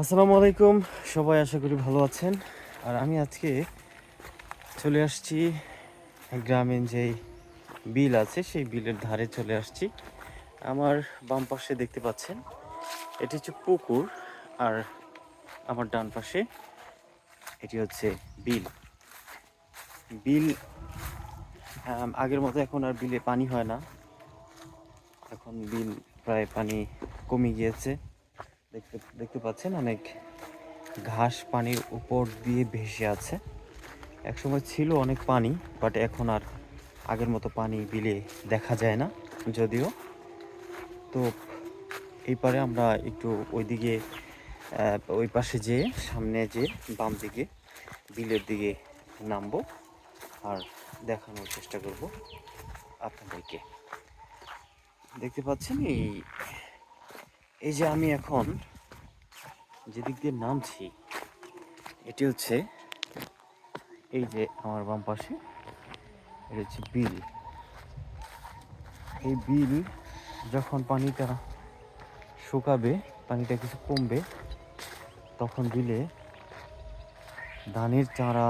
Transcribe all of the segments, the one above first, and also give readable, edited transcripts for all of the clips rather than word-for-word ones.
আসসালামু আলাইকুম, সবাই আশা করি ভালো আছেন। আর আমি আজকে চলে আসছি গ্রামীণ যেই বিল আছে সেই বিলের ধারে চলে আসছি। আমার বাম পাশে দেখতে পাচ্ছেন এটি হচ্ছে পুকুর, আর আমার ডান পাশে এটি হচ্ছে বিল। বিল আগের মতো এখন আর বিলে পানি হয় না, এখন বিল প্রায় পানি কমে গিয়েছে। দেখতে দেখতে পাচ্ছেন অনেক ঘাস পানির উপর দিয়ে ভেসে আছে। একসময় ছিল অনেক পানি, বাট এখন আর আগের মতো পানি বিলে দেখা যায় না যদিও। তো এই পারে আমরা একটু ওইদিকে ওই পাশে যেয়ে সামনে যে বাম দিকে বিলের দিকে নামবো আর দেখানোর চেষ্টা করব আপনাদেরকে। দেখতে পাচ্ছেন এই এই যে আমি এখন যেদিক দিয়ে নামছি এটি হচ্ছে এই যে আমার বাম পাশে এটা হচ্ছে বিল। এই বিল যখন পানিটা শুকাবে, পানিটা কিছু কমবে, তখন বিলে ধানের চারা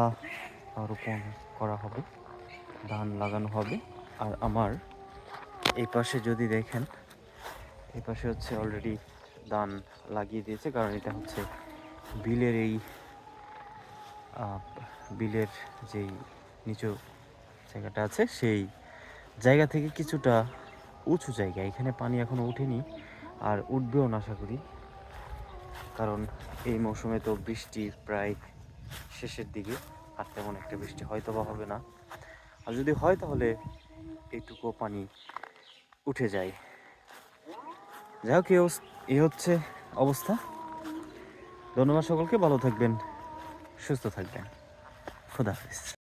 রোপণ করা হবে, ধান লাগানো হবে। আর আমার এই পাশে যদি দেখেন, এই পাশে হচ্ছে অলরেডি ধান লাগিয়ে দিয়েছে, কারণ এটা হচ্ছে বিলের এই বিলের যেই নিচু জায়গাটা আছে সেই জায়গা থেকে কিছুটা উঁচু জায়গা, এখানে পানি এখনো ওঠেনি আর উঠবেও না আশা করি, কারণ এই মৌসুমে তো বৃষ্টি প্রায় শেষের দিকে, আর তেমন একটা বৃষ্টি হয়তো বা হবে না, আর যদি হয় তাহলে এইটুকু পানি উঠে যায়। যাই হোক, এই হচ্ছে অবস্থা। ধন্যবাদ সকলকে, ভালো থাকবেন, সুস্থ থাকবেন, খোদা হাফেজ।